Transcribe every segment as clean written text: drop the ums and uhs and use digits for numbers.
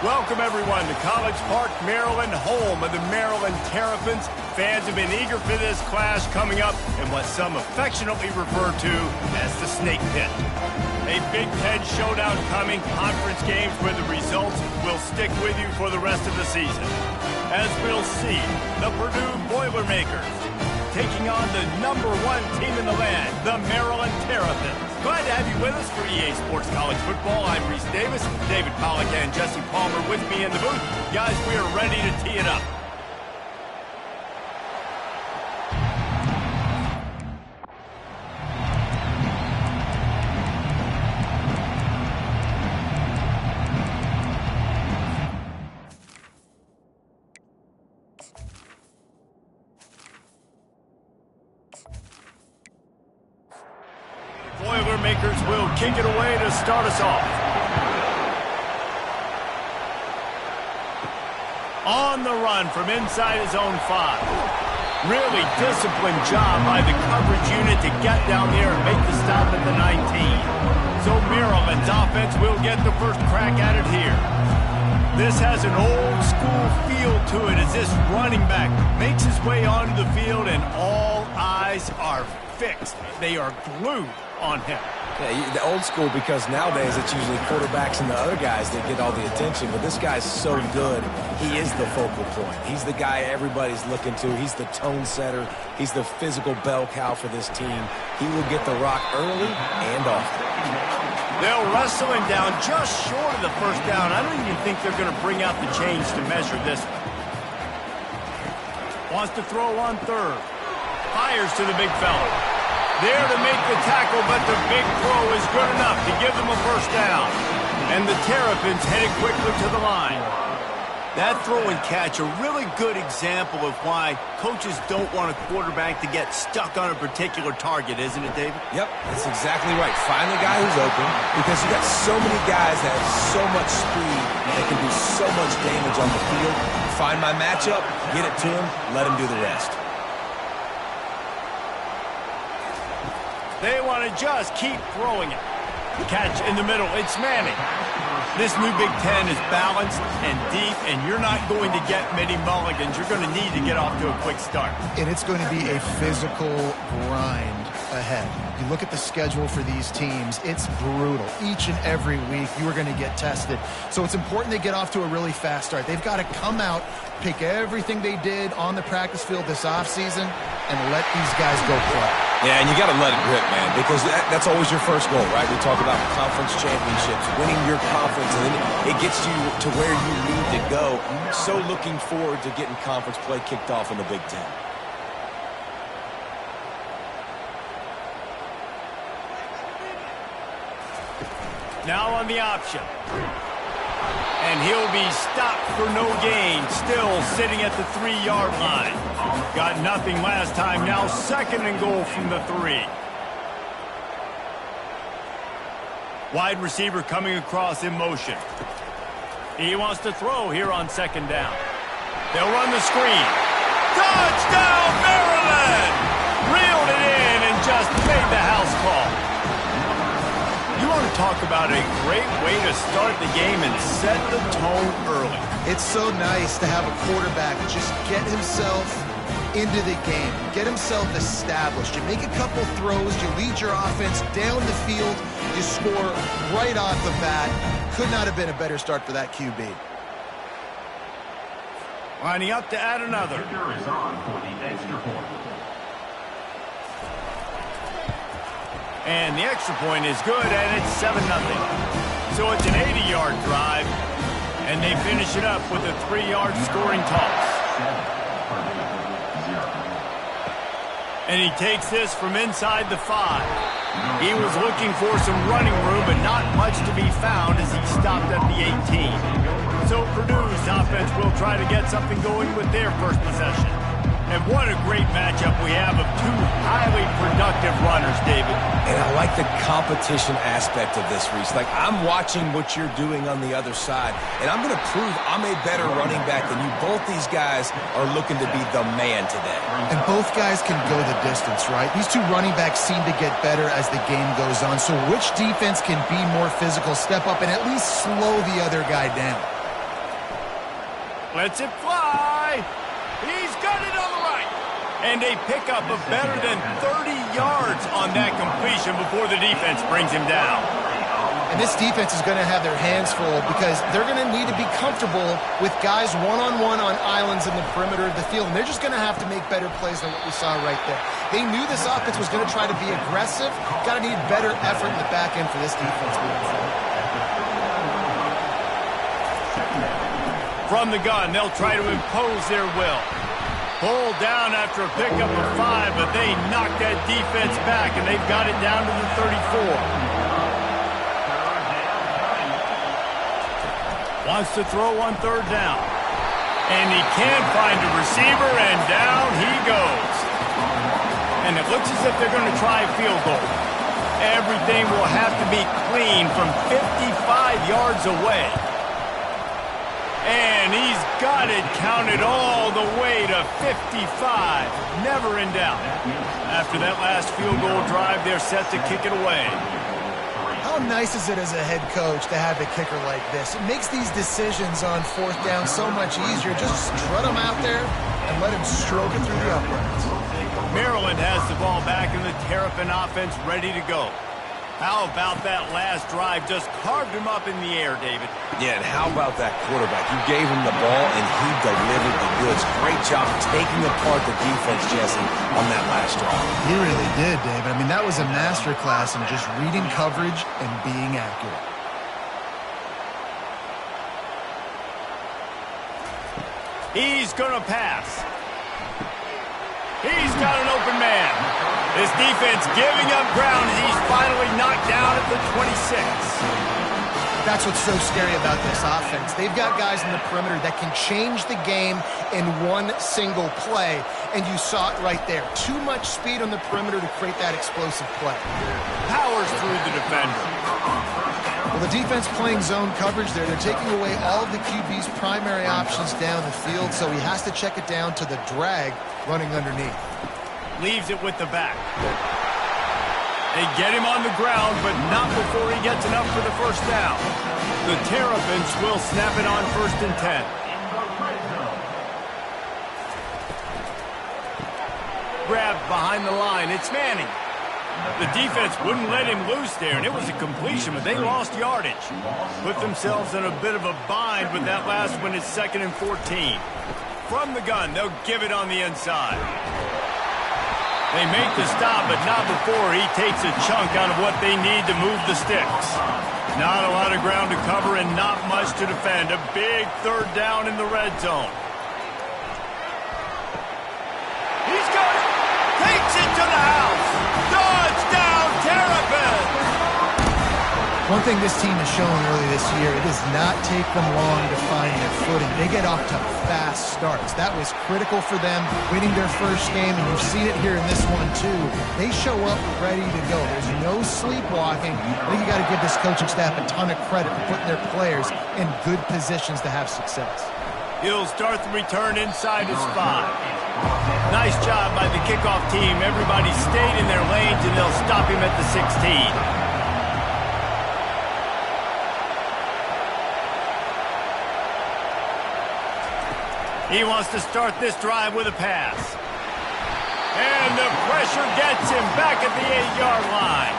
Welcome, everyone, to College Park, Maryland, home of the Maryland Terrapins. Fans have been eager for this clash coming up in what some affectionately refer to as the Snake Pit. A Big Ten showdown coming, conference games where the results will stick with you for the rest of the season. As we'll see, the Purdue Boilermakers taking on the #1 team in the land, the Maryland Terrapins. Glad to have you with us for EA Sports College Football. I'm Reese Davis, David Pollack and Jesse Palmer with me in the booth. Guys, we are ready to tee it up. Boilermakers will kick it away to start us off. On the run from inside his own 5. Really disciplined job by the coverage unit to get down there and make the stop at the 19. So Maryland's offense will get the first crack at it here. This has an old school feel to it as this running back makes his way onto the field and all eyes are fixed. They are glued on him. Yeah, the old school, because nowadays it's usually quarterbacks and the other guys that get all the attention, but this guy's so good. He is the focal point. He's the guy everybody's looking to. He's the tone setter. He's the physical bell cow for this team. He will get the rock early and often. They'll wrestle him down just short of the first down. I don't even think they're going to bring out the chains to measure this one. Wants to throw on third. Fires to the big fella. There to make the tackle, but the big throw is good enough to give them a first down. And the Terrapins headed quickly to the line. That throw and catch, a really good example of why coaches don't want a quarterback to get stuck on a particular target, isn't it, David? Yep, that's exactly right. Find the guy who's open, because you got so many guys that have so much speed that can do so much damage on the field. Find my matchup, get it to him, let him do the rest. They want to just keep throwing it. Catch in the middle. It's Manning. This new Big Ten is balanced and deep, and you're not going to get many mulligans. You're going to need to get off to a quick start. And it's going to be a physical grind ahead. You look at the schedule for these teams, it's brutal. Each and every week, you are going to get tested. So it's important they get off to a really fast start. They've got to come out, pick everything they did on the practice field this offseason, and let these guys go play. Yeah, and you got to let it rip, man, because that's always your first goal, right? We talk about conference championships, winning your conference, and then it gets you to where you need to go. So looking forward to getting conference play kicked off in the Big Ten. Now on the option. And he'll be stopped for no gain, still sitting at the 3-yard line. Got nothing last time, now 2nd and goal from the 3. Wide receiver coming across in motion. He wants to throw here on 2nd down. They'll run the screen. Touchdown, Maryland! Reeled it in and just made the house call. You want to talk about a great way to start the game and set the tone early. It's so nice to have a quarterback just get himself into the game, get himself established. You make a couple throws, you lead your offense down the field, you score right off the bat. Could not have been a better start for that QB. Lining up to add another. Is on for the extra point. And the extra point is good, and it's 7-0. So it's an 80-yard drive, and they finish it up with a 3-yard scoring toss. And he takes this from inside the 5. He was looking for some running room, but not much to be found as he stopped at the 18. So Purdue's offense will try to get something going with their first possession. And what a great matchup we have of two highly productive runners, David. And I like the competition aspect of this, Reese. Like, I'm watching what you're doing on the other side, and I'm going to prove I'm a better running back than you. Both these guys are looking to be the man today. And both guys can go the distance, right? These two running backs seem to get better as the game goes on. So which defense can be more physical, step up, and at least slow the other guy down? Lets it fly. He's got it on the right. And a pickup of better than 30 yards on that completion before the defense brings him down. And this defense is going to have their hands full because they're going to need to be comfortable with guys one-on-one on islands in the perimeter of the field. And they're just going to have to make better plays than what we saw right there. They knew this offense was going to try to be aggressive. Got to need better effort in the back end for this defense moving forward. From the gun, they'll try to impose their will. Pulled down after a pickup of 5, but they knock that defense back, and they've got it down to the 34. Wants to throw on 3rd down. And he can't find a receiver, and down he goes. And it looks as if they're going to try a field goal. Everything will have to be clean from 55 yards away. And he's got it counted all the way to 55. Never in doubt. After that last field goal drive, they're set to kick it away. How nice is it as a head coach to have a kicker like this? It makes these decisions on 4th down so much easier. Just strut him out there and let him stroke it through the uprights. Maryland has the ball back in the Terrapin offense ready to go. How about that last drive? Just carved him up in the air, David. Yeah, and how about that quarterback? You gave him the ball, and he delivered the goods. Great job taking apart the defense, Jesse, on that last drive. He really did, David. I mean, that was a masterclass in just reading coverage and being accurate. He's going to pass. He's got an open man. This defense giving up ground, and he's finally knocked down at the 26. That's what's so scary about this offense. They've got guys in the perimeter that can change the game in one single play, and you saw it right there. Too much speed on the perimeter to create that explosive play. Powers through the defender. Well, the defense playing zone coverage there. They're taking away all of the QB's primary options down the field, so he has to check it down to the drag running underneath. Leaves it with the back. They get him on the ground, but not before he gets enough for the 1st down. The Terrapins will snap it on 1st and 10. Grabbed behind the line. It's Manning. The defense wouldn't let him loose there, and it was a completion, but they lost yardage. Put themselves in a bit of a bind with that last one. It's 2nd and 14. From the gun, they'll give it on the inside. They make the stop, but not before he takes a chunk out of what they need to move the sticks. Not a lot of ground to cover and not much to defend. A big 3rd down in the red zone. He's got it. Takes it to the house. Touchdown, Terrapins! One thing this team has shown early this year, it does not take them long to find their footing. They get off to fast starts. That was critical for them, winning their 1st game, and you've seen it here in this one too. They show up ready to go. There's no sleepwalking. I think you got to give this coaching staff a ton of credit for putting their players in good positions to have success. He'll start the return inside his 5. Nice job by the kickoff team. Everybody stayed in their lanes, and they'll stop him at the 16. He wants to start this drive with a pass. And the pressure gets him back at the 8-yard line.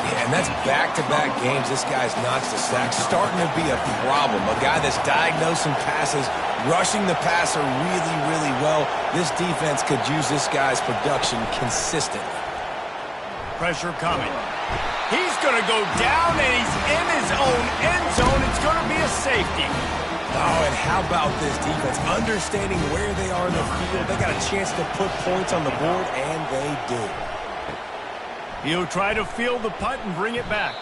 Yeah, and that's back-to-back games. This guy's notched the sack. Starting to be a problem. A guy that's diagnosing passes, rushing the passer really, really well. This defense could use this guy's production consistently. Pressure coming. He's going to go down, and he's in his own end zone. It's going to be a safety. Oh, and how about this defense? Understanding where they are in the field. They got a chance to put points on the board, and they do. He'll try to field the punt and bring it back.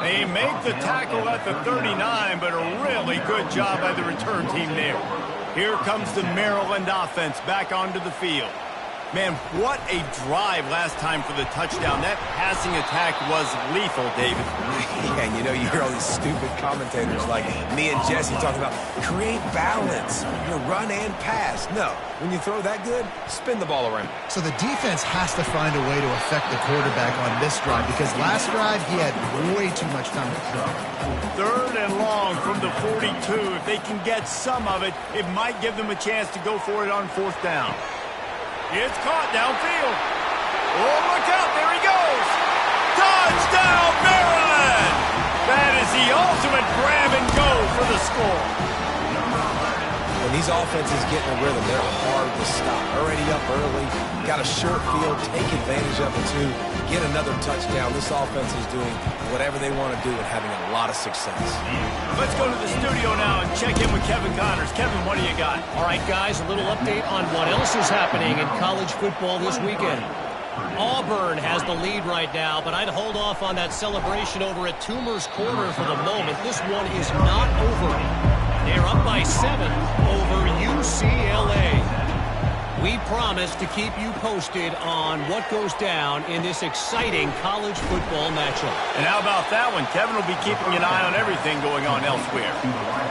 They make the tackle at the 39, but a really good job by the return team there. Here comes the Maryland offense back onto the field. Man, what a drive last time for the touchdown. That passing attack was lethal, David. Yeah, and you know, you hear all these stupid commentators like me and Jesse talking about create balance, run and pass. No, when you throw that good, spin the ball around. So the defense has to find a way to affect the quarterback on this drive because last drive he had way too much time to throw. 3rd and long from the 42. If they can get some of it, it might give them a chance to go for it on 4th down. It's caught downfield. Oh, look out. There he goes. Touchdown, Maryland! That is the ultimate grab and go for the score. When these offenses get in a rhythm, they're hard to stop. Already up early, got a short field, take advantage of it too, get another touchdown. This offense is doing whatever they want to do and having a lot of success. Let's go to the studio now and check in with Kevin Connors. Kevin, what do you got? All right, guys, a little update on what else is happening in college football this weekend. Auburn has the lead right now, but I'd hold off on that celebration over at Toomer's Corner for the moment. This one is not over. They're up by 7 over UCLA. We promise to keep you posted on what goes down in this exciting college football matchup. And how about that one? Kevin will be keeping an eye on everything going on elsewhere.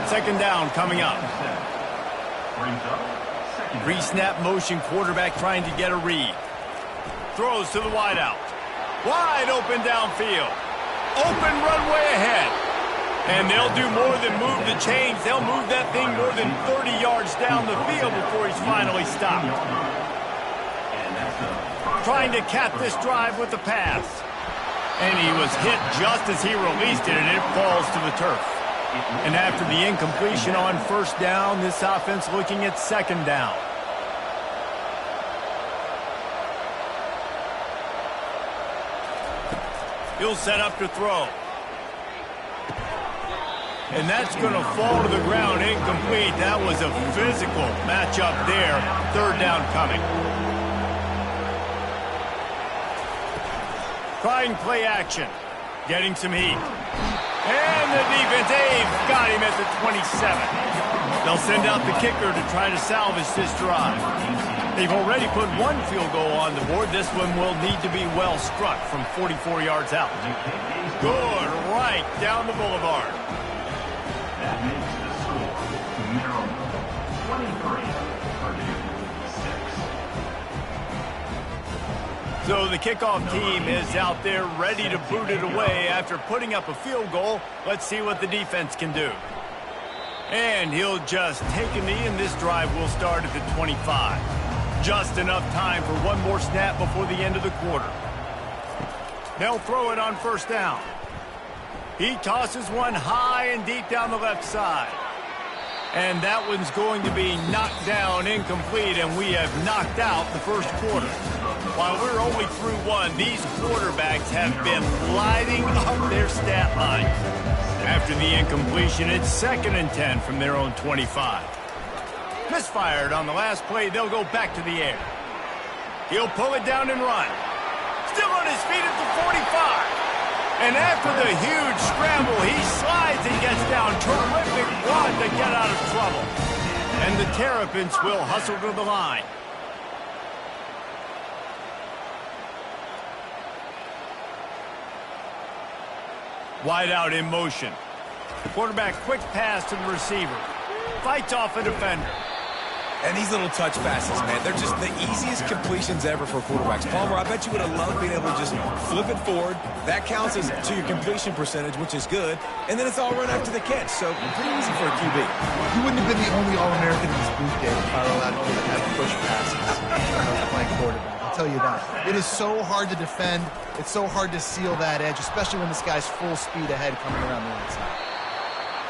2nd down coming up. Pre-snap motion, quarterback trying to get a read. Throws to the wideout. Wide open downfield. Open runway ahead. And they'll do more than move the chains. They'll move that thing more than 30 yards down the field before he's finally stopped. Trying to cap this drive with the pass. And he was hit just as he released it, and it falls to the turf. And after the incompletion on 1st down, this offense looking at 2nd down. He'll set up to throw. And that's going to fall to the ground incomplete. That was a physical matchup there. 3rd down coming. Trying play action. Getting some heat. And the defense, they've got him at the 27. They'll send out the kicker to try to salvage this drive. They've already put 1 field goal on the board. This one will need to be well struck from 44 yards out. Good, right down the boulevard. That makes the score Maryland 23, Purdue 6. So the kickoff team is out there ready to boot it away after putting up a field goal. Let's see what the defense can do. And he'll just take a knee, and this drive will start at the 25. Just enough time for 1 more snap before the end of the quarter. They'll throw it on 1st down. He tosses one high and deep down the left side. And that one's going to be knocked down incomplete, and we have knocked out the 1st quarter. While we're only through 1, these quarterbacks have been lighting up their stat line. After the incompletion, it's 2nd and 10 from their own 25. Misfired on the last play. They'll go back to the air. He'll pull it down and run. Still on his feet at the 45. And after the huge scramble, he slides and gets down. Terrific run to get out of trouble. And the Terrapins will hustle to the line. Wide out in motion. Quarterback quick pass to the receiver. Fights off a defender. And these little touch passes, man, they're just the easiest completions ever for quarterbacks. Palmer, I bet you would have loved being able to just flip it forward. That counts as to your completion percentage, which is good. And then it's all run after the catch, so pretty easy for a QB. He wouldn't have been the only All-American in his boot game if I were allowed to have push passes when I was playing quarterback. I'll tell you that. It is so hard to defend. It's so hard to seal that edge, especially when this guy's full speed ahead coming around the outside.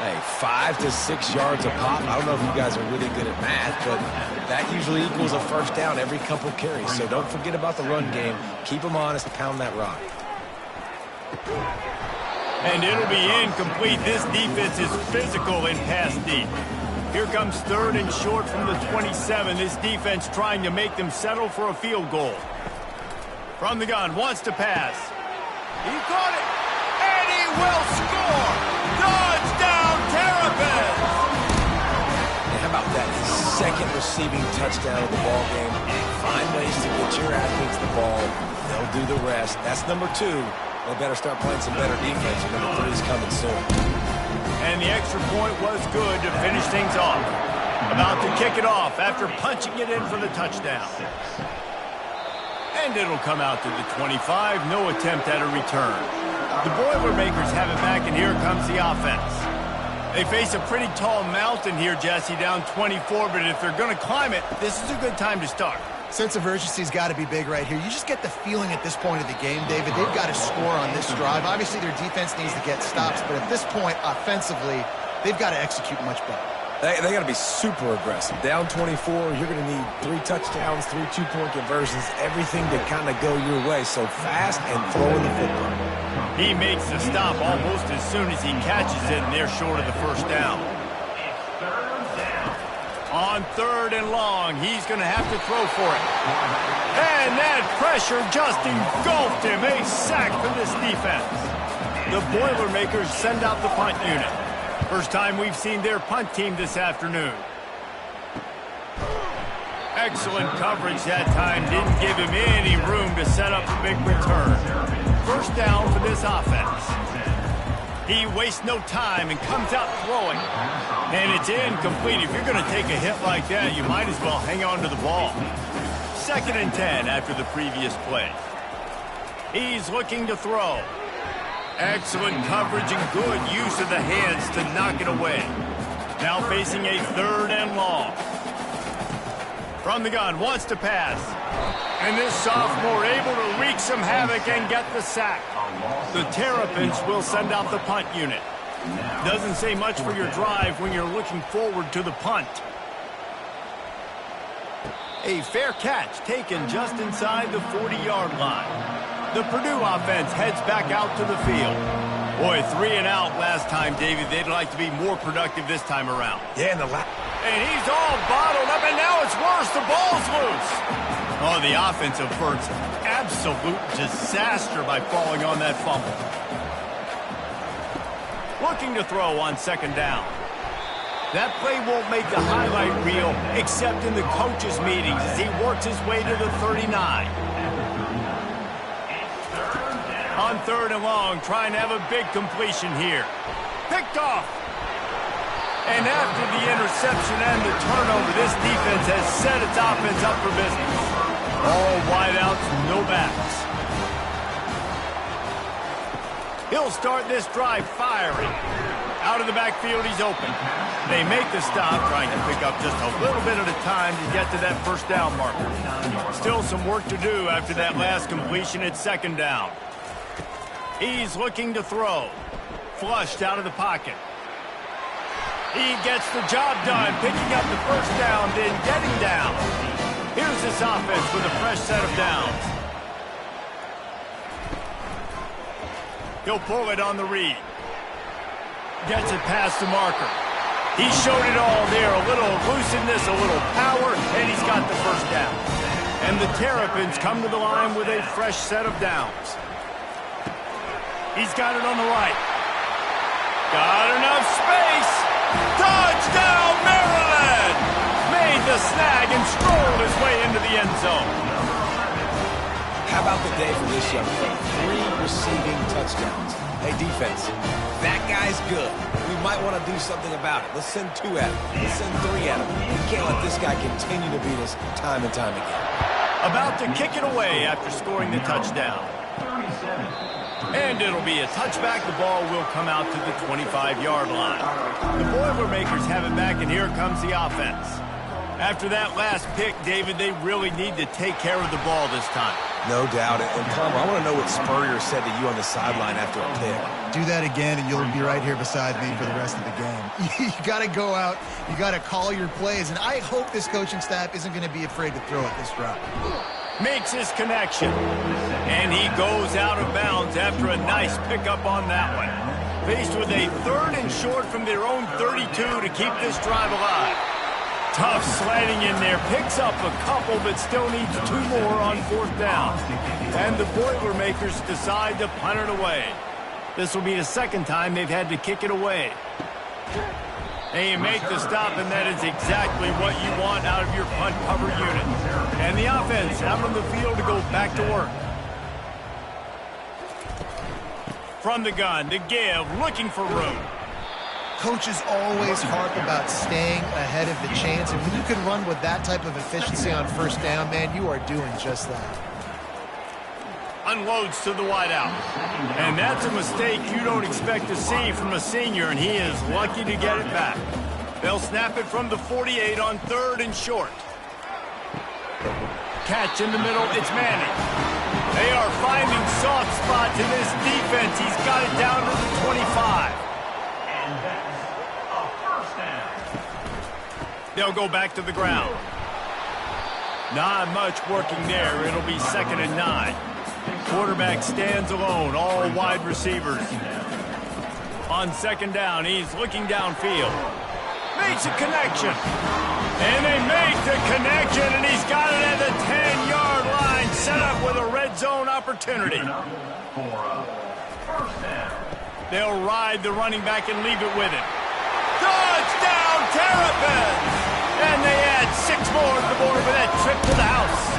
Hey, 5 to 6 yards a pop. I don't know if you guys are really good at math, but that usually equals a 1st down every couple carries. So don't forget about the run game. Keep them honest, pound that rock. And it'll be incomplete. This defense is physical in pass deep. Here comes 3rd and short from the 27. This defense trying to make them settle for a field goal. From the gun, wants to pass. He caught it, and he will score. Touchdown, Terrapins! How about that? His 2nd receiving touchdown of the ball game. Find ways to get your athletes the ball. They'll do the rest. That's number 2. They better start playing some better defense. Number 3 is coming soon. And the extra point was good to finish things off. About to kick it off after punching it in for the touchdown. And it'll come out to the 25. No attempt at a return. The Boilermakers have it back, and here comes the offense. They face a pretty tall mountain here, Jesse, down 24, but if they're going to climb it, this is a good time to start. Sense of urgency's got to be big right here. You just get the feeling at this point of the game, David, they've got to score on this drive. Obviously, their defense needs to get stops, but at this point, offensively, they've got to execute much better. They got to be super aggressive. Down 24, you're going to need 3 touchdowns, 3 two-point conversions, everything to kind of go your way. So fast and throwing the football. He makes the stop almost as soon as he catches it, and they're short of the first down. On 3rd and long, he's going to have to throw for it. And that pressure just engulfed him. A sack for this defense. The Boilermakers send out the punt unit. First time we've seen their punt team this afternoon. Excellent coverage that time. Didn't give him any room to set up a big return. First down for this offense. He wastes no time and comes out throwing. And it's incomplete. If you're going to take a hit like that, you might as well hang on to the ball. 2nd and 10 after the previous play. He's looking to throw. Excellent coverage and good use of the hands to knock it away. Now facing a 3rd and long. From the gun, wants to pass. And this sophomore able to wreak some havoc and get the sack. The Terrapins will send out the punt unit. Doesn't say much for your drive when you're looking forward to the punt. A fair catch taken just inside the 40-yard line. The Purdue offense heads back out to the field. Boy, 3 and out last time, David. They'd like to be more productive this time around. Yeah, and he's all bottled up, and now it's worse. The ball's loose. Oh, the offense averts absolute disaster by falling on that fumble. Looking to throw on 2nd down. That play won't make the highlight reel except in the coaches' meetings as he works his way to the 39. On 3rd and long, trying to have a big completion here. Picked off. And after the interception and the turnover, this defense has set its offense up for business. All wideouts, no backs. He'll start this drive firing. Out of the backfield, he's open. They make the stop, trying to pick up just a little bit at a time to get to that first down marker. Still some work to do after that last completion at 2nd down. He's looking to throw. Flushed out of the pocket. He gets the job done, picking up the first down, then getting down. Here's this offense with a fresh set of downs. He'll pull it on the read. Gets it past the marker. He showed it all there. A little elusiveness, a little power, and he's got the first down. And the Terrapins come to the line with a fresh set of downs. He's got it on the right. Got enough space. Touchdown, Maryland! Made the snag and strolled his way into the end zone. How about the day for this young man? 3 receiving touchdowns. Hey, defense, that guy's good. We might want to do something about it. Let's send 2 at him. Let's send 3 at him. We can't let this guy continue to beat us time and time again. About to kick it away after scoring the touchdown. And it'll be a touchback. The ball will come out to the 25-yard line. The Boilermakers have it back, and here comes the offense. After that last pick, David, they really need to take care of the ball this time. No doubt. And Palmer, I want to know what Spurrier said to you on the sideline after a pick. Do that again, and you'll be right here beside me for the rest of the game. You got to go out. You got to call your plays, and I hope this coaching staff isn't going to be afraid to throw it this drive. Makes his connection. And he goes out of bounds after a nice pickup on that one. Faced with a 3rd and short from their own 32 to keep this drive alive. Tough slanting in there. Picks up a couple, but still needs 2 more on 4th down. And the Boilermakers decide to punt it away. This will be the 2nd time they've had to kick it away. And you make the stop, and that is exactly what you want out of your punt cover unit. And the offense out on the field to go back to work. From the gun, to give, looking for room. Coaches always harp about staying ahead of the chance, and when you can run with that type of efficiency on first down, man, you are doing just that. Unloads to the wideout. And that's a mistake you don't expect to see from a senior, and he is lucky to get it back. They'll snap it from the 48 on 3rd and short. Catch in the middle, it's Manning. They are finding soft spots in this defense. He's got it down to the 25. And that's a first down. They'll go back to the ground. Not much working there. It'll be 2nd and 9. Quarterback stands alone, all wide receivers. On 2nd down, he's looking downfield. Makes a connection. And they make the connection, and he's got it at the 10-yard line, set up with a red zone opportunity. For a first down. They'll ride the running back and leave it with him. Touchdown, Terrapins! And they add 6 more to the board with that trip to the house.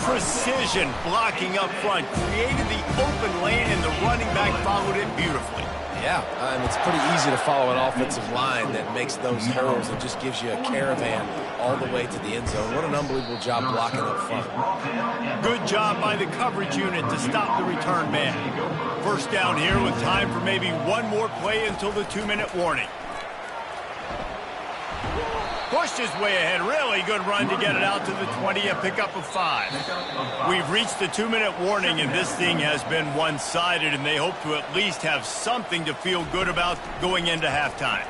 Precision blocking up front created the open lane, and the running back followed it beautifully. Yeah, and it's pretty easy to follow an offensive line that makes those holes and just gives you a caravan all the way to the end zone. What an unbelievable job blocking up front. Good job by the coverage unit to stop the return man. First down here with time for maybe one more play until the 2-minute warning. Pushed his way ahead. Really good run to get it out to the 20, a pickup of 5. We've reached the 2-minute warning, and this thing has been one-sided, and they hope to at least have something to feel good about going into halftime.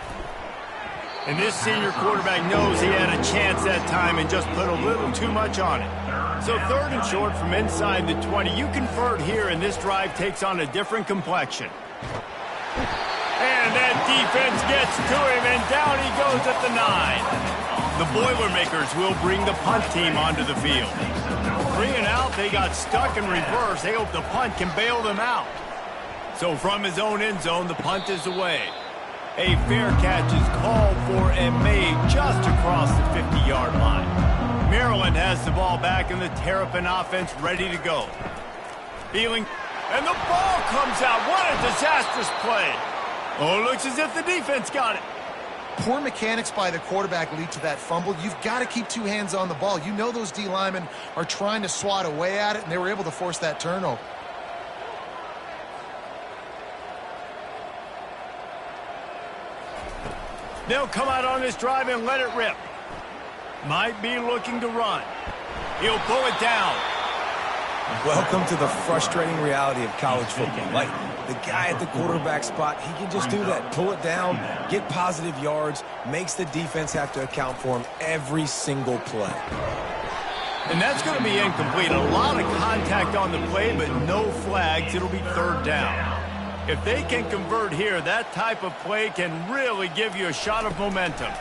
And this senior quarterback knows he had a chance that time and just put a little too much on it. So 3rd and short from inside the 20. You convert here, and this drive takes on a different complexion. And that defense gets to him, and down he goes at the 9. The Boilermakers will bring the punt team onto the field. 3 and out, they got stuck in reverse. They hope the punt can bail them out. So from his own end zone, the punt is away. A fair catch is called for and made just across the 50-yard line. Maryland has the ball back, and the Terrapin offense ready to go. Feeling, and the ball comes out. What a disastrous play. Oh, it looks as if the defense got it. Poor mechanics by the quarterback lead to that fumble. You've got to keep 2 hands on the ball. You know those D linemen are trying to swat away at it, and they were able to force that turnover. They'll come out on this drive and let it rip. Might be looking to run. He'll pull it down. Welcome to the frustrating reality of college football. Like, the guy at the quarterback spot, he can just do that. Pull it down, get positive yards, makes the defense have to account for him every single play. And that's going to be incomplete. A lot of contact on the play, but no flags. It'll be 3rd down. If they can convert here, that type of play can really give you a shot of momentum.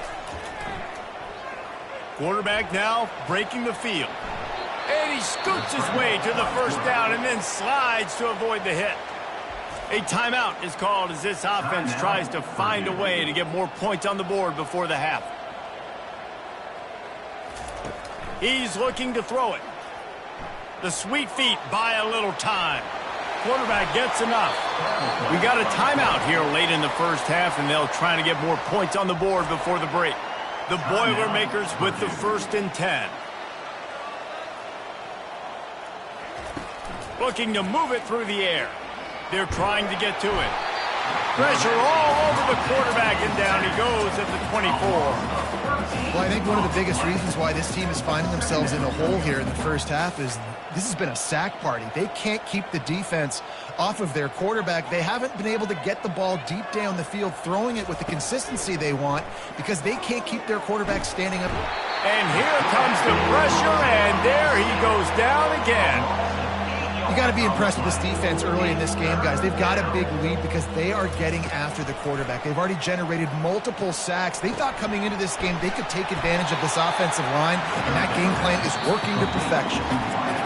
Quarterback now breaking the field. And he scoots his way to the first down and then slides to avoid the hit. A timeout is called as this offense tries to find a way to get more points on the board before the half. He's looking to throw it. The sweet feet buy a little time. Quarterback gets enough. We got a timeout here late in the first half, and they'll try to get more points on the board before the break. The Boilermakers with the 1st and 10. Looking to move it through the air. They're trying to get to it. Pressure all over the quarterback, and down he goes at the 24. Well, I think one of the biggest reasons why this team is finding themselves in a hole here in the first half is this has been a sack party. They can't keep the defense off of their quarterback. They haven't been able to get the ball deep down the field, throwing it with the consistency they want because they can't keep their quarterback standing up. And here comes the pressure, and there he goes down again. You got to be impressed with this defense early in this game, guys. They've got a big lead because they are getting after the quarterback. They've already generated multiple sacks. They thought coming into this game they could take advantage of this offensive line, and that game plan is working to perfection.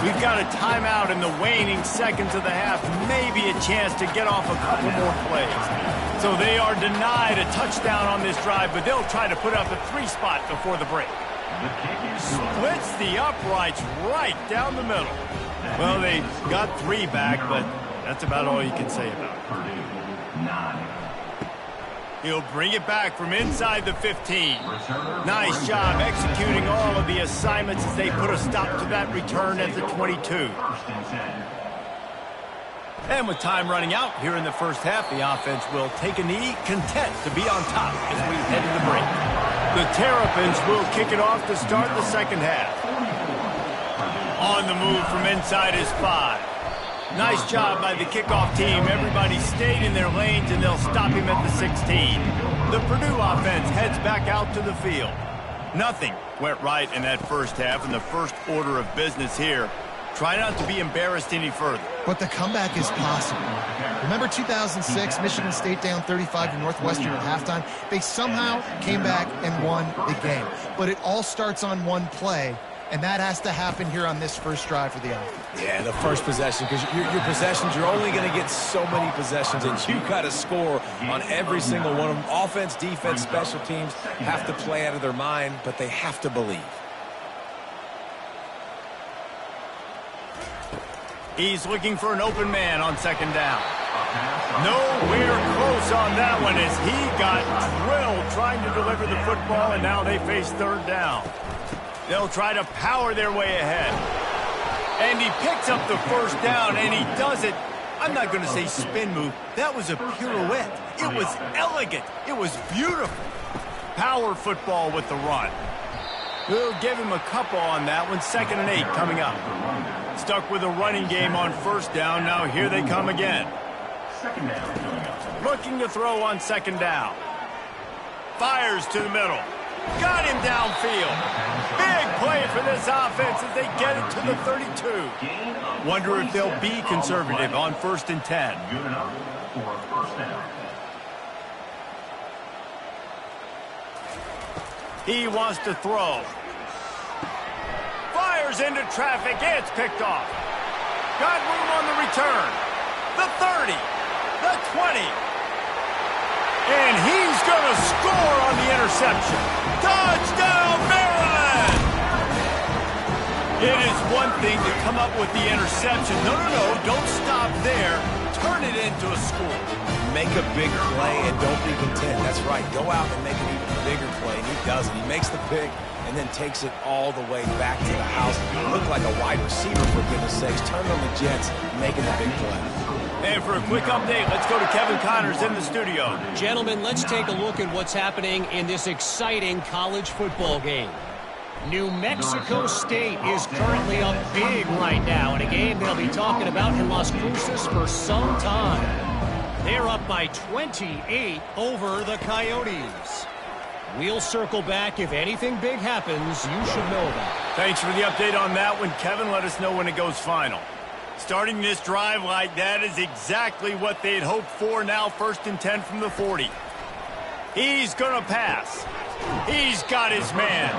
We've got a timeout in the waning seconds of the half. Maybe a chance to get off a couple more plays. So they are denied a touchdown on this drive, but they'll try to put up a 3 spot before the break. Splits the uprights right down the middle. Well, they got 3 back, but that's about all you can say about it. He'll bring it back from inside the 15. Nice job executing all of the assignments as they put a stop to that return at the 22. And with time running out here in the first half, the offense will take a knee, content to be on top as we head to the break. The Terrapins will kick it off to start the second half. On the move from inside his 5. Nice job by the kickoff team. Everybody stayed in their lanes, and they'll stop him at the 16. The Purdue offense heads back out to the field. Nothing went right in that first half, and the first order of business here. Try not to be embarrassed any further. But the comeback is possible. Remember 2006, Michigan State down 35 to Northwestern at halftime? They somehow came back and won the game. But it all starts on one play, and that has to happen here on this first drive for the offense. Yeah, the first possession, because your possessions, you're only going to get so many possessions, and you've got to score on every single one of them. Offense, defense, special teams have to play out of their mind, but they have to believe. He's looking for an open man on second down. Nowhere close on that one as he got drilled trying to deliver the football, and now they face third down. They'll try to power their way ahead. And he picks up the first down, and he does it. I'm not going to say spin move. That was a pirouette. It was elegant. It was beautiful. Power football with the run. We'll give him a couple on that one. 2nd and 8 coming up. Stuck with a running game on first down. Now here they come again. Looking to throw on second down. Fires to the middle. Got him downfield. Big play for this offense as they get it to the 32. Wonder if they'll be conservative on 1st and 10. Good enough for a first down. He wants to throw. Fires into traffic. It's picked off. Got room on the return. The 30. The 20. And he's going to score on the interception. Touchdown, Maryland! It is one thing to come up with the interception. No, don't stop there. Turn it into a score. Make a big play and don't be content. That's right. Go out and make an even bigger play, and he does it. He makes the pick and then takes it all the way back to the house. Look like a wide receiver, for goodness sakes. Turn on the Jets, making the big play. And for a quick update, let's go to Kevin Connors in the studio. Gentlemen, let's take a look at what's happening in this exciting college football game. New Mexico State is currently up big right now in a game they'll be talking about in Las Cruces for some time. They're up by 28 over the Coyotes. We'll circle back. If anything big happens, you should know about it. Thanks for the update on that one, Kevin. Let us know when it goes final. Starting this drive like that is exactly what they'd hoped for. Now 1st and 10 from the 40. He's going to pass. He's got his man.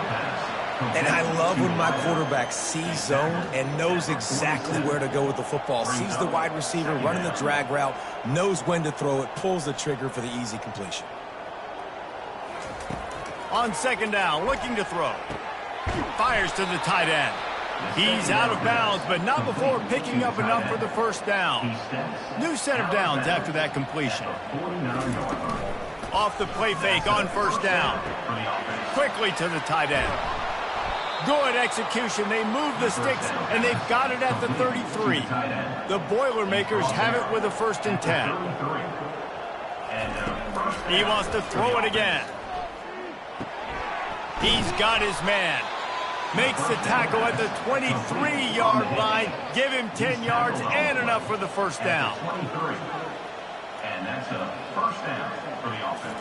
And I love when my quarterback sees zone and knows exactly where to go with the football. Sees the wide receiver running the drag route, knows when to throw it, pulls the trigger for the easy completion. On second down, looking to throw. Fires to the tight end. He's out of bounds, but not before picking up enough for the first down. New set of downs after that completion. Off the play fake on first down. Quickly to the tight end. Good execution. They move the sticks, and they've got it at the 33. The Boilermakers have it with a 1st and 10. He wants to throw it again. He's got his man. Makes the tackle at the 23-yard line. Give him 10 yards and enough for the first down. And that's a first down for the offense.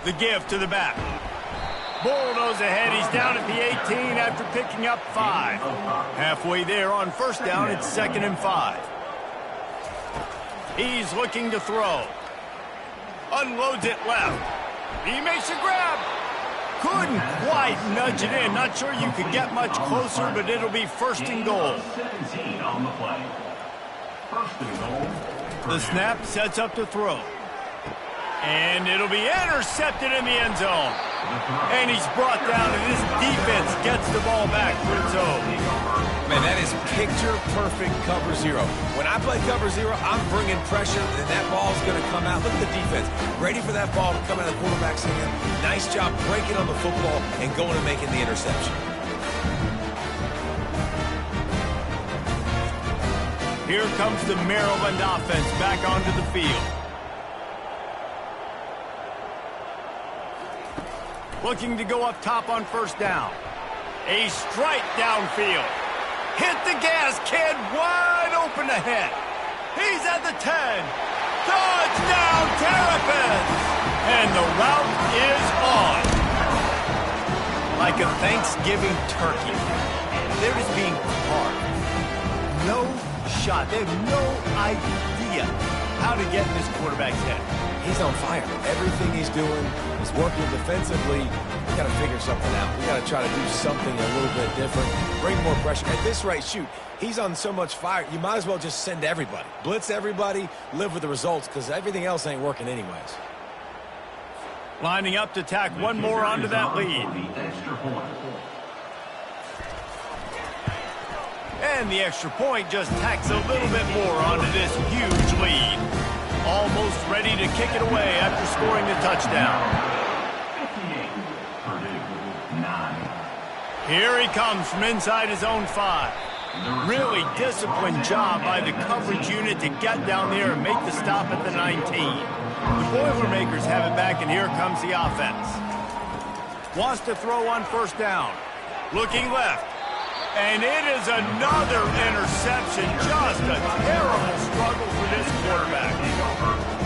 The give to the back. Bulldoze ahead. He's down at the 18 after picking up 5. Halfway there on first down, it's 2nd and 5. He's looking to throw. Unloads it left. He makes a grab. Couldn't quite nudge it in. Not sure you could get much closer, but it'll be 1st and goal. 17 on the play. 1st and goal. The snap sets up to throw. And it'll be intercepted in the end zone. And he's brought down, and this defense gets the ball back for its own. Man, that is picture-perfect cover zero. When I play cover zero, I'm bringing pressure, and that ball's going to come out. Look at the defense. Ready for that ball to come out of the quarterback's hand. Nice job breaking on the football and going and making the interception. Here comes the Maryland offense back onto the field. Looking to go up top on first down. A strike downfield. Hit the gas, kid. Wide open ahead. He's at the 10. Touchdown, Terrapins! And the route is on. Like a Thanksgiving turkey. They're just being carved. No shot. They have no idea how to get in this quarterback's head. He's on fire. Everything he's doing is working defensively. We got to figure something out. We got to try to do something a little bit different. Bring more pressure. At this rate, shoot, he's on so much fire, you might as well just send everybody. Blitz everybody, live with the results, because everything else ain't working anyways. Lining up to tack one more onto that lead. And the extra point just tacks a little bit more onto this huge lead. Almost ready to kick it away after scoring the touchdown. 58, Purdue, 9. Here he comes from inside his own 5. Really disciplined job by the coverage unit to get down there and make the stop at the 19. The Boilermakers have it back, and here comes the offense. Wants to throw on first down. Looking left. And it is another interception. Just a terrible struggle for this quarterback.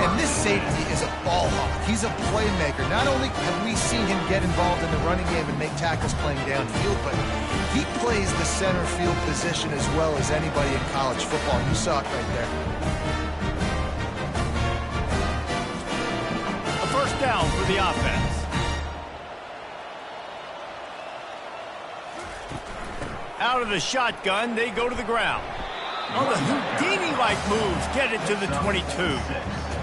And this safety is a ball hawk. He's a playmaker. Not only have we seen him get involved in the running game and make tackles playing downfield, but he plays the center field position as well as anybody in college football. You saw it right there. A first down for the offense. Out of the shotgun, they go to the ground. On the Houdini-like moves, get it to the 22.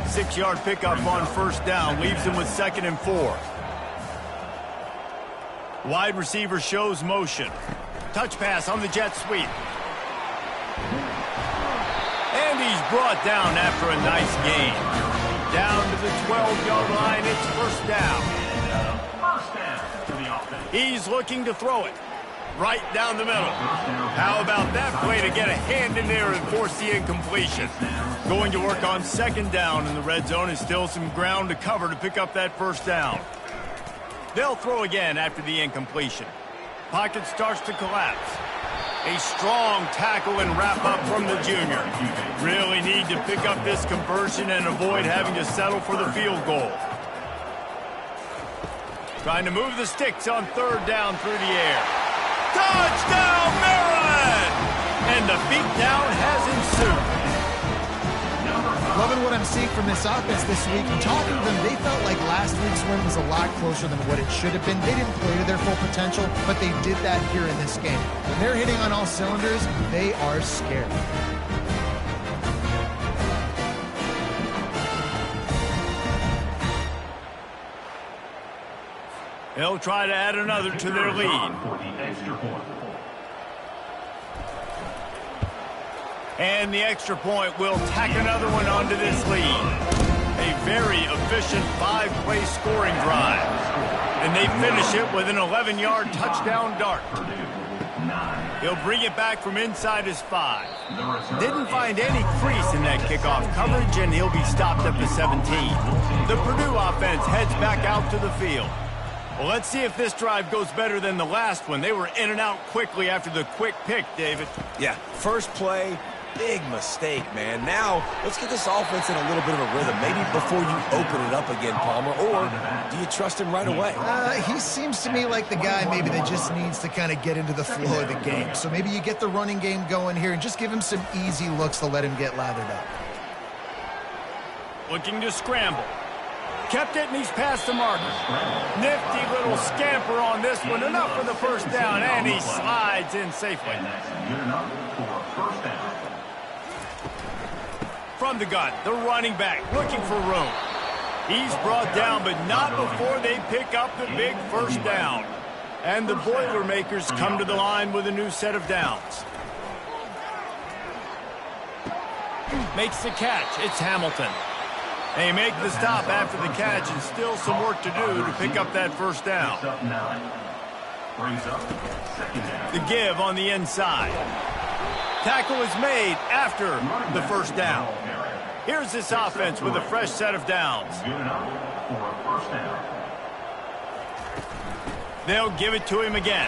6-yard pickup on first down, leaves them with 2nd and 4. Wide receiver shows motion. Touch pass on the jet sweep. And he's brought down after a nice gain. Down to the 12-yard line, it's first down. First down for the offense. He's looking to throw it. Right down the middle. How about that play to get a hand in there and force the incompletion? Going to work on 2nd down in the red zone, and still some ground to cover to pick up that first down. They'll throw again after the incompletion. Pocket starts to collapse. A strong tackle and wrap up from the junior. Really need to pick up this conversion and avoid having to settle for the field goal. Trying to move the sticks on 3rd down through the air. Touchdown, Maryland! And the beatdown has ensued. Loving what I'm seeing from this offense this week. And talking to them, they felt like last week's win was a lot closer than what it should have been. They didn't play to their full potential, but they did that here in this game. When they're hitting on all cylinders, they are scared. They'll try to add another to their lead. And the extra point will tack another one onto this lead. A very efficient 5-play scoring drive. And they finish it with an 11-yard touchdown dart. He'll bring it back from inside his 5. Didn't find any crease in that kickoff coverage, and he'll be stopped at the 17. The Purdue offense heads back out to the field. Well, let's see if this drive goes better than the last one. They were in and out quickly after the quick pick, David. Yeah, first play, big mistake, man. Now, let's get this offense in a little bit of a rhythm. Maybe before you open it up again, Palmer, or do you trust him right away? He seems to me like the guy maybe that just needs to kind of get into the flow of the game. So maybe you get the running game going here and just give him some easy looks to let him get lathered up. Looking to scramble. Kept it, and he's past the marker. Nifty little scamper on this one. Enough for the first down, and he slides in safely. And that's good enough for a first down. From the gun, the running back looking for room. He's brought down, but not before they pick up the big first down. And the Boilermakers come to the line with a new set of downs. Makes the catch. It's Hamilton. They make the stop after the catch, and still some work to do to pick up that first down. The give on the inside. Tackle is made after the first down. Here's this offense with a fresh set of downs. They'll give it to him again.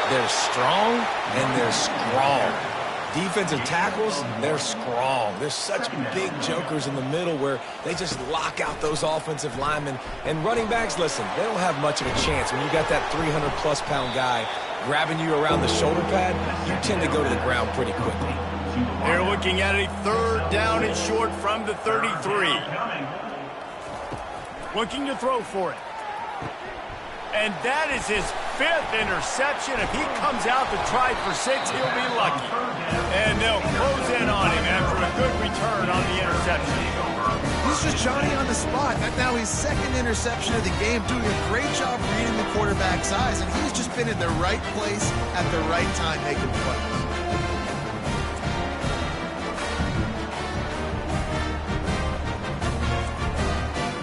They're strong and they're strong. Defensive tackles, they're strong. There's such big jokers in the middle where they just lock out those offensive linemen. And running backs, listen, they don't have much of a chance. When you got that 300-plus pound guy grabbing you around the shoulder pad, you tend to go to the ground pretty quickly. They're looking at a third down and short from the 33. Looking to throw for it. And that is his 5th interception. If he comes out to try for 6, he'll be lucky. And they'll close in on him after a good return on the interception. He's just Johnny on the spot. That's now his 2nd interception of the game, doing a great job reading the quarterback's eyes, and he's just been in the right place at the right time making plays.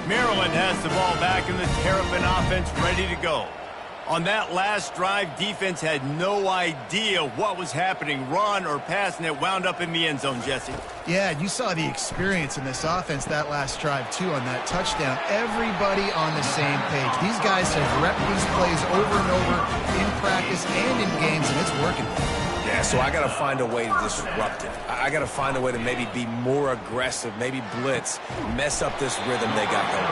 Maryland has the ball back in the Terrapin offense ready to go. On that last drive, defense had no idea what was happening, run or pass, and it wound up in the end zone, Jesse. Yeah, you saw the experience in this offense that last drive, too, on that touchdown. Everybody on the same page. These guys have repped these plays over and over in practice and in games, and it's working. Yeah, so I got to find a way to disrupt it. I got to find a way to maybe be more aggressive, maybe blitz, mess up this rhythm they got going.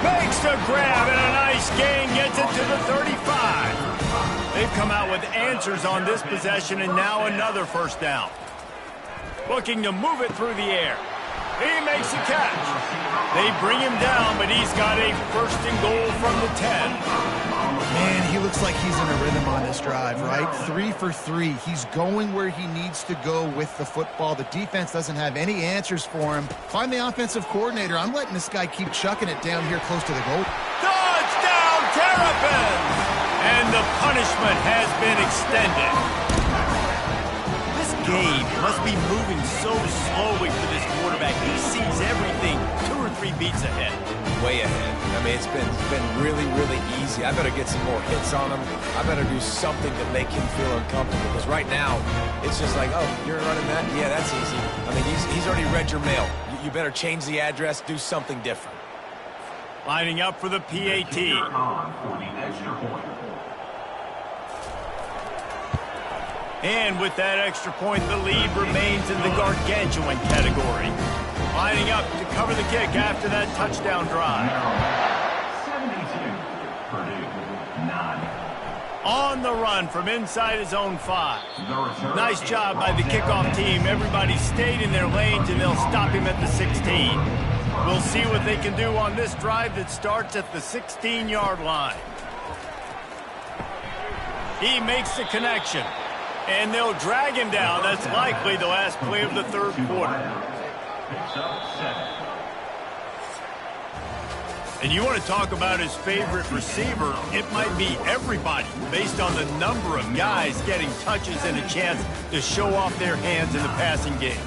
Makes the grab and a nice gain, gets it to the 35. They've come out with answers on this possession and now another first down. Looking to move it through the air. He makes the catch. They bring him down, but he's got a first and goal from the 10. Man, he looks like he's in a rhythm on this drive, right? 3 for 3. He's going where he needs to go with the football. The defense doesn't have any answers for him. Find the offensive coordinator. I'm letting this guy keep chucking it down here close to the goal. Touchdown, Terrapins! And the punishment has been extended. This game must be moving so slowly for this quarterback. He sees everything 2 or 3 beats ahead. Way ahead. I mean, it's been really, really easy. I better get some more hits on him. I better do something to make him feel uncomfortable, because right now, it's just like, oh, you're running that? Yeah, that's easy. I mean, he's already read your mail. You better change the address, do something different. Lining up for the PAT. And with that extra point, the lead remains in the gargantuan category. Lining up to cover the kick after that touchdown drive. 72, Purdue, 9. On the run from inside his own 5. Nice job by the kickoff team. Everybody stayed in their lanes, and they'll stop him at the 16. We'll see what they can do on this drive that starts at the 16-yard line. He makes the connection, and they'll drag him down. That's likely the last play of the third quarter. And you want to talk about his favorite receiver, it might be everybody, based on the number of guys getting touches and a chance to show off their hands in the passing game.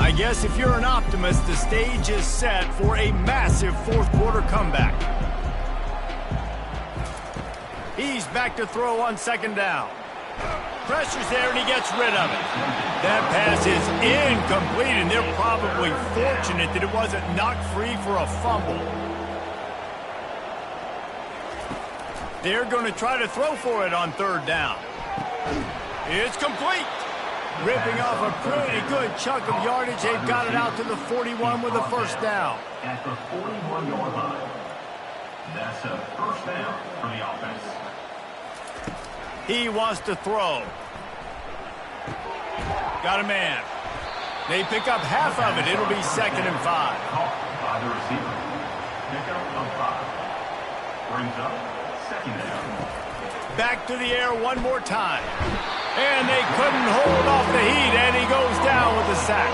I guess if you're an optimist, the stage is set for a massive fourth quarter comeback. He's back to throw on 2nd down. Pressure's there, and he gets rid of it. That pass is incomplete, and they're probably fortunate that it wasn't knocked free for a fumble. They're going to try to throw for it on 3rd down. It's complete. Ripping off a pretty good chunk of yardage. They've got it out to the 41 with a first down. At the 41-yard line. That's a first down for the offense. He wants to throw. Got a man. They pick up half of it. It'll be 2nd and 5. By the receiver. Pick up of 5. Brings up 2nd down. Back to the air one more time. And they couldn't hold off the heat, and he goes down with a sack.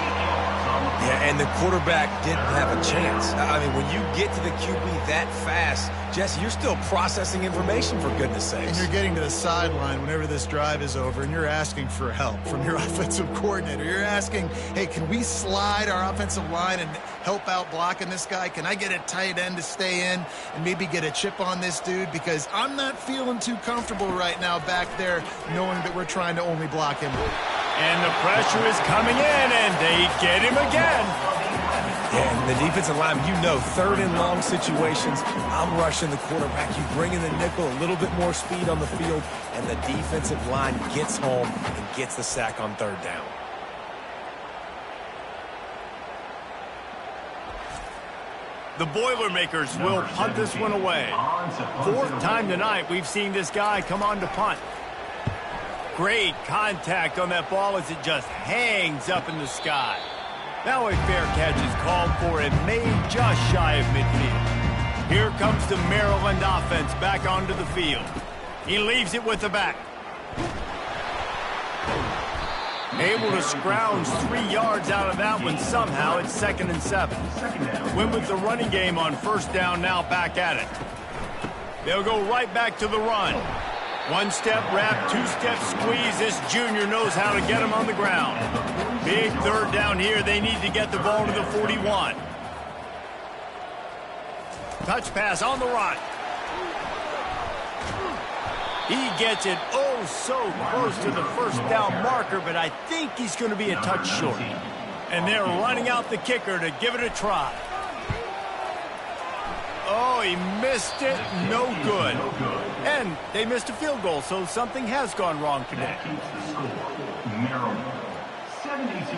Yeah, and the quarterback didn't have a chance. I mean, when you get to the QB that fast, Jesse, you're still processing information, for goodness sakes. And you're getting to the sideline whenever this drive is over, and you're asking for help from your offensive coordinator. You're asking, hey, can we slide our offensive line and help out blocking this guy? Can I get a tight end to stay in and maybe get a chip on this dude? Because I'm not feeling too comfortable right now back there knowing that we're trying to only block him. And the pressure is coming in, and they get him again. Yeah, and the defensive line, you know, third and long situations, I'm rushing the quarterback. You bring in the nickel, a little bit more speed on the field, and the defensive line gets home and gets the sack on third down. The Boilermakers will punt this one away. Fourth time tonight we've seen this guy come on to punt. Great contact on that ball as it just hangs up in the sky. Now a fair catch is called for and made just shy of midfield. Here comes the Maryland offense back onto the field. He leaves it with the back. Able to scrounge 3 yards out of that one somehow. It's 2nd and 7. Went with the running game on first down, now back at it. They'll go right back to the run. One-step wrap, two-step squeeze. This junior knows how to get him on the ground. Big third down here. They need to get the ball to the 41. Touch pass on the run. He gets it oh so close to the first down marker, but I think he's going to be a touch short. And they're running out the kicker to give it a try. Oh, he missed it. No good. And they missed a field goal, so something has gone wrong today. That keeps the score. Maryland 72,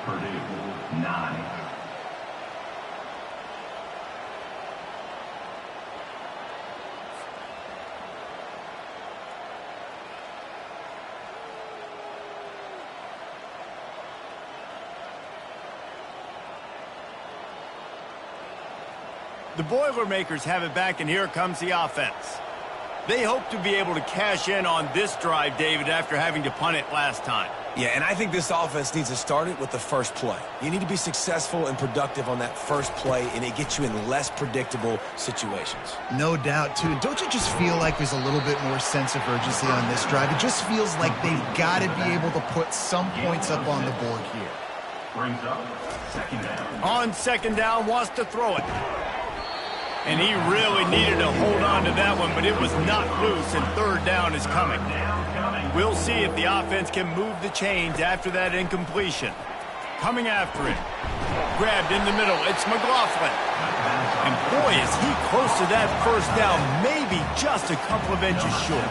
Purdue 9. The Boilermakers have it back, and here comes the offense. They hope to be able to cash in on this drive, David, after having to punt it last time. Yeah, and I think this offense needs to start it with the first play. You need to be successful and productive on that first play, and it gets you in less predictable situations. No doubt, too. Don't you just feel like there's a little bit more sense of urgency on this drive? It just feels like they've got to be able to put some points up on the board here. Brings up 2nd down. On 2nd down, wants to throw it. And he really needed to hold on to that one, but it was not loose, and 3rd down is coming. We'll see if the offense can move the chains after that incompletion. Coming after it. Grabbed in the middle. It's McLaughlin. And boy, is he close to that first down, maybe just a couple of inches short.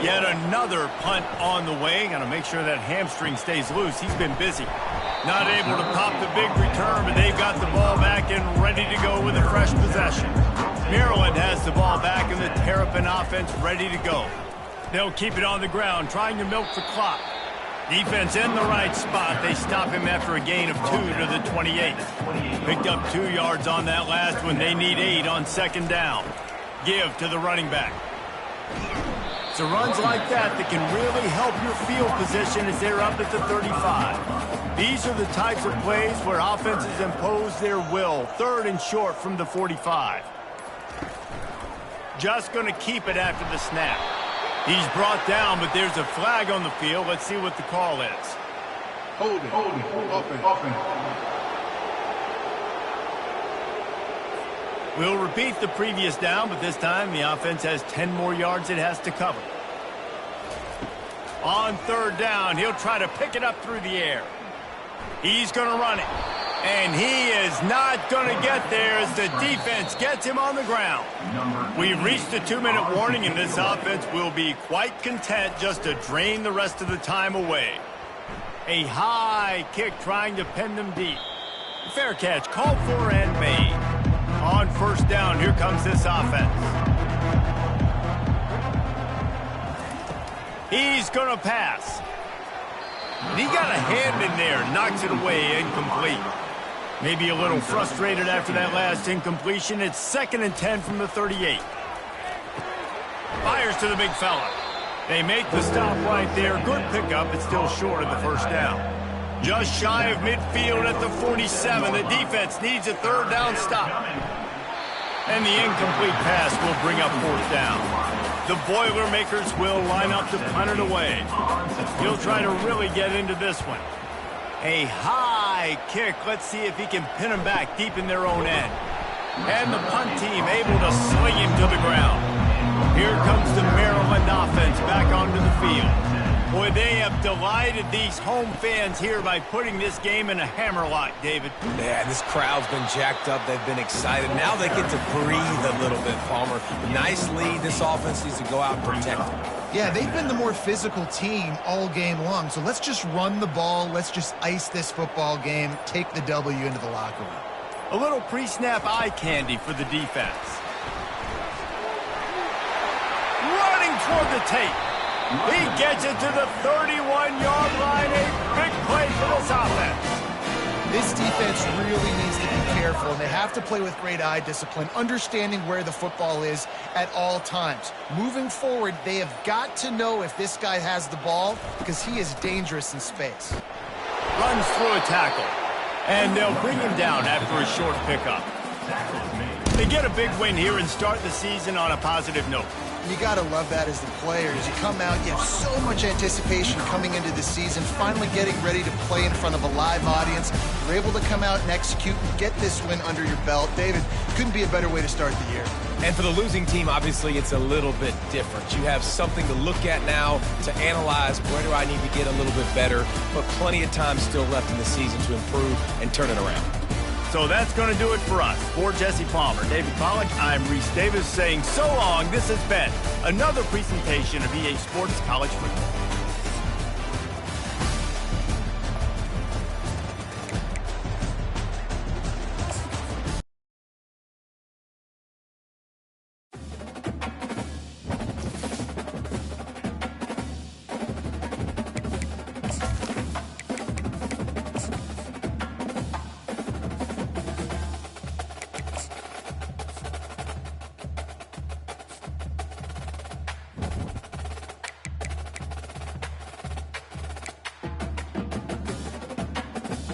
Yet another punt on the way. Got to make sure that hamstring stays loose. He's been busy. Not able to pop the big return, but they've got the ball back and ready to go with a fresh possession. Maryland has the ball back and the Terrapin offense ready to go. They'll keep it on the ground, trying to milk the clock. Defense in the right spot. They stop him after a gain of 2 to the 28. Picked up 2 yards on that last one. They need 8 on 2nd down. Give to the running back. So runs like that that can really help your field position as they're up at the 35. These are the types of plays where offenses impose their will. 3rd and short from the 45. Just going to keep it after the snap. He's brought down, but there's a flag on the field. Let's see what the call is. Hold it. Open. We'll repeat the previous down, but this time the offense has 10 more yards it has to cover. On 3rd down, he'll try to pick it up through the air. He's going to run it. And he is not going to get there as the defense gets him on the ground. We've reached the 2-minute warning, and this offense will be quite content just to drain the rest of the time away. A high kick trying to pin them deep. Fair catch called for and made. On 1st down, here comes this offense. He's going to pass. He got a hand in there, knocks it away, incomplete. Maybe a little frustrated after that last incompletion. It's 2nd and 10 from the 38. Fires to the big fella. They make the stop right there. Good pickup, but still short of the 1st down. Just shy of midfield at the 47. The defense needs a third down stop. And the incomplete pass will bring up fourth down. The Boilermakers will line up to punt it away. He'll try to really get into this one. A high kick. Let's see if he can pin him back deep in their own end. And the punt team able to sling him to the ground. Here comes the Maryland offense back onto the field. Boy, they have delighted these home fans here by putting this game in a hammerlock, David. Yeah, this crowd's been jacked up. They've been excited. Now they get to breathe a little bit, Palmer. Nice lead. This offense needs to go out and protect it. Yeah, they've been the more physical team all game long. So let's just run the ball. Let's just ice this football game. Take the W into the locker room. A little pre-snap eye candy for the defense. Running toward the tape. He gets it to the 31-yard line. A big play for this offense. This defense really needs to be careful, and they have to play with great eye discipline, understanding where the football is at all times. Moving forward, they have got to know if this guy has the ball because he is dangerous in space. Runs through a tackle, and they'll bring him down after a short pickup. They get a big win here and start the season on a positive note. You got to love that as the players. You come out, you have so much anticipation coming into the season, finally getting ready to play in front of a live audience. You're able to come out and execute and get this win under your belt. David, couldn't be a better way to start the year. And for the losing team, obviously, it's a little bit different. You have something to look at now to analyze where do I need to get a little bit better, but plenty of time still left in the season to improve and turn it around. So that's going to do it for us. For Jesse Palmer, David Pollack, I'm Reese Davis saying so long. This has been another presentation of EA Sports College Football.